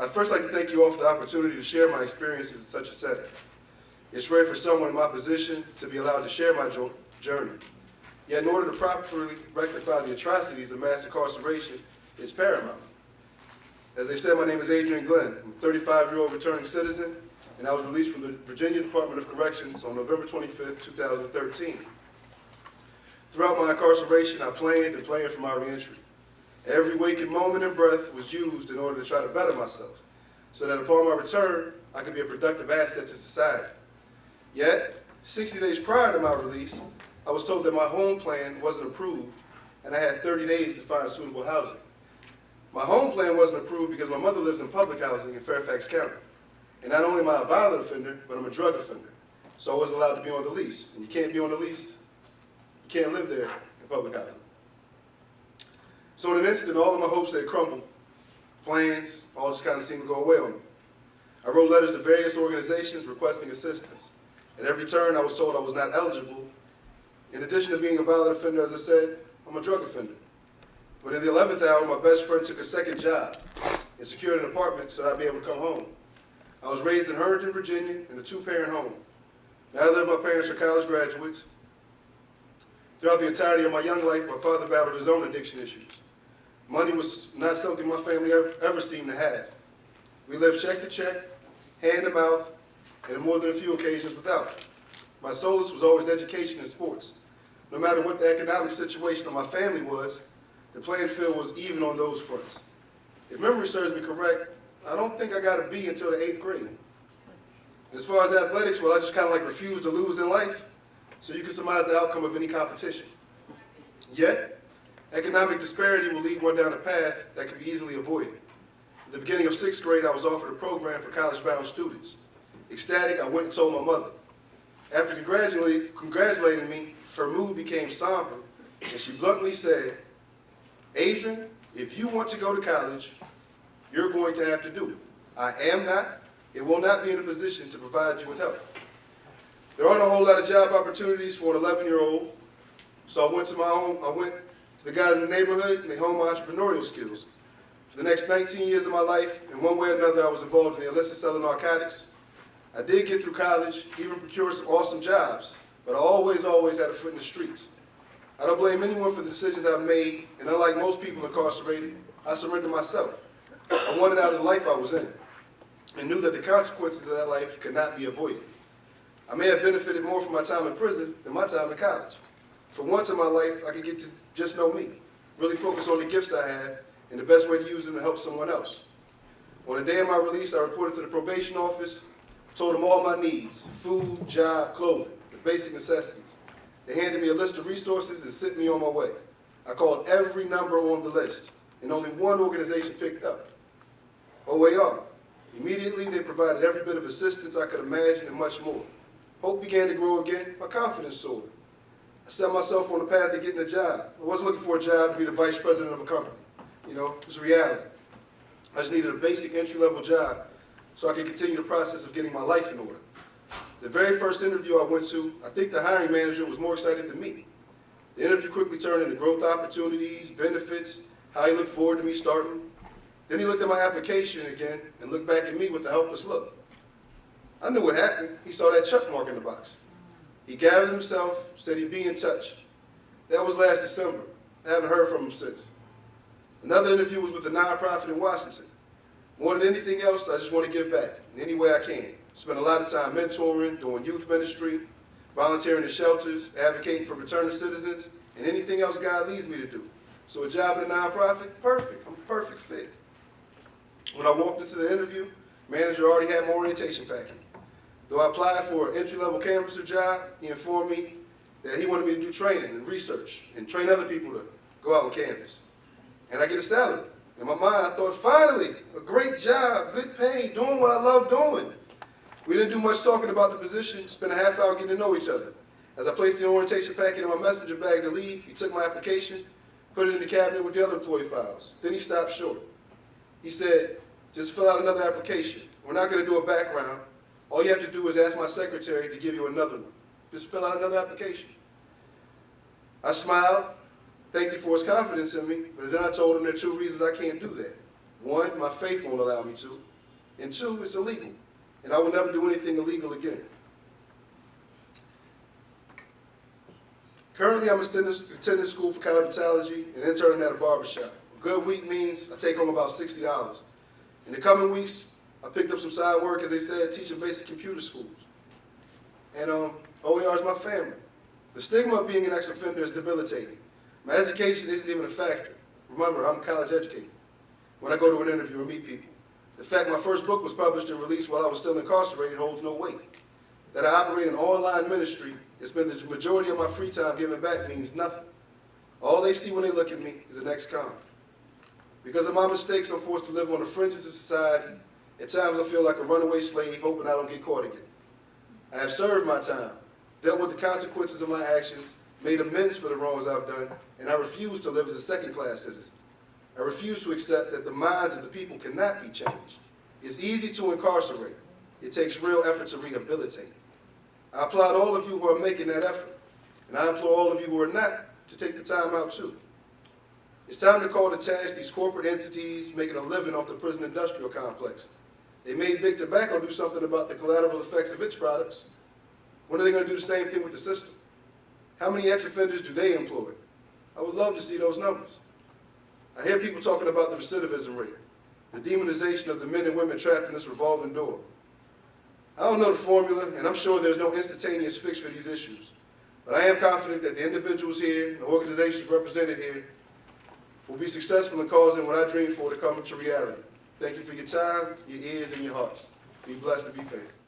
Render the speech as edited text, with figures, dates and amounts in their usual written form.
I'd first like to thank you all for the opportunity to share my experiences in such a setting. It's rare for someone in my position to be allowed to share my journey. Yet in order to properly rectify the atrocities of mass incarceration, it's paramount. As they said, my name is Adrian Glenn. I'm a 35-year-old returning citizen, and I was released from the Virginia Department of Corrections on November 25th, 2013. Throughout my incarceration, I planned and planned for my reentry. Every waking moment and breath was used in order to try to better myself, so that upon my return, I could be a productive asset to society. Yet, 60 days prior to my release, I was told that my home plan wasn't approved, and I had 30 days to find suitable housing. My home plan wasn't approved because my mother lives in public housing in Fairfax County. And not only am I a violent offender, but I'm a drug offender. So I wasn't allowed to be on the lease. And you can't be on the lease, you can't live there in public housing. So in an instant, all of my hopes had crumbled. Plans, all just kind of seemed to go away on me. I wrote letters to various organizations requesting assistance. At every turn, I was told I was not eligible. In addition to being a violent offender, as I said, I'm a drug offender. But in the 11th hour, my best friend took a second job and secured an apartment so that I'd be able to come home. I was raised in Herndon, Virginia, in a two-parent home. Neither of my parents are college graduates. Throughout the entirety of my young life, my father battled his own addiction issues. Money was not something my family ever seemed to have. We lived check to check, hand to mouth, and on more than a few occasions without. My solace was always education and sports. No matter what the economic situation of my family was, the playing field was even on those fronts. If memory serves me correct, I don't think I got a B until the 8th grade. As far as athletics, well, I just kind of like refused to lose in life, so you can surmise the outcome of any competition. Yet, economic disparity will lead one down a path that can be easily avoided. At the beginning of 6th grade, I was offered a program for college-bound students. Ecstatic, I went and told my mother. After congratulating me, her mood became somber, and she bluntly said, "Adrian, if you want to go to college, you're going to have to do it. I am not, and will not be in a position to provide you with help." There aren't a whole lot of job opportunities for an 11-year-old, so I went to the guys in the neighborhood, and they honed my entrepreneurial skills. For the next 19 years of my life, in one way or another, I was involved in the illicit selling narcotics. I did get through college, even procured some awesome jobs, but I always had a foot in the streets. I don't blame anyone for the decisions I've made, and unlike most people incarcerated, I surrendered myself. I wanted out of the life I was in, and knew that the consequences of that life could not be avoided. I may have benefited more from my time in prison than my time in college. For once in my life, I could get to just know me, really focus on the gifts I have, and the best way to use them to help someone else. On the day of my release, I reported to the probation office, told them all my needs: food, job, clothing, the basic necessities. They handed me a list of resources and sent me on my way. I called every number on the list, and only one organization picked up: OAR. Immediately, they provided every bit of assistance I could imagine and much more. Hope began to grow again, my confidence soared. I set myself on the path to getting a job. I wasn't looking for a job to be the vice president of a company. You know, it was reality. I just needed a basic entry-level job so I could continue the process of getting my life in order. The very first interview I went to, I think the hiring manager was more excited than me. The interview quickly turned into growth opportunities, benefits, how he looked forward to me starting. Then he looked at my application again and looked back at me with a helpless look. I knew what happened. He saw that check mark in the box. He gathered himself, said he'd be in touch. That was last December. I haven't heard from him since. Another interview was with a nonprofit in Washington. More than anything else, I just want to give back in any way I can. Spend a lot of time mentoring, doing youth ministry, volunteering in shelters, advocating for returning citizens, and anything else God leads me to do. So a job in a nonprofit, perfect. I'm a perfect fit. When I walked into the interview, manager already had my orientation packet. Though I applied for an entry-level canvasser job, he informed me that he wanted me to do training and research and train other people to go out and canvas. And I get a salary. In my mind, I thought, finally, a great job, good pay, doing what I love doing. We didn't do much talking about the position, spent a half hour getting to know each other. As I placed the orientation packet in my messenger bag to leave, he took my application, put it in the cabinet with the other employee files. Then he stopped short. He said, "Just fill out another application. We're not going to do a background. All you have to do is ask my secretary to give you another one. Just fill out another application." I smiled, thanked him for his confidence in me, but then I told him there are two reasons I can't do that. One, my faith won't allow me to, and two, it's illegal, and I will never do anything illegal again. Currently, I'm attending school for cosmetology and interning at a barbershop. A good week means I take home about $60. In the coming weeks, I picked up some side work, as they said, teaching basic computer schools. And OER is my family. The stigma of being an ex-offender is debilitating. My education isn't even a factor. Remember, I'm college educated. When I go to an interview and meet people, the fact my first book was published and released while I was still incarcerated holds no weight. That I operate an online ministry and spend the majority of my free time giving back means nothing. All they see when they look at me is an ex-con. Because of my mistakes, I'm forced to live on the fringes of society. At times, I feel like a runaway slave, hoping I don't get caught again. I have served my time, dealt with the consequences of my actions, made amends for the wrongs I've done, and I refuse to live as a second-class citizen. I refuse to accept that the minds of the people cannot be changed. It's easy to incarcerate. It takes real effort to rehabilitate. I applaud all of you who are making that effort, and I implore all of you who are not to take the time out too. It's time to call to task these corporate entities making a living off the prison industrial complex. They made Big Tobacco do something about the collateral effects of its products. When are they going to do the same thing with the system? How many ex-offenders do they employ? I would love to see those numbers. I hear people talking about the recidivism rate, the demonization of the men and women trapped in this revolving door. I don't know the formula, and I'm sure there's no instantaneous fix for these issues. But I am confident that the individuals here, the organizations represented here, will be successful in causing what I dream for to come into reality. Thank you for your time, your ears, and your hearts. Be blessed and be faithful.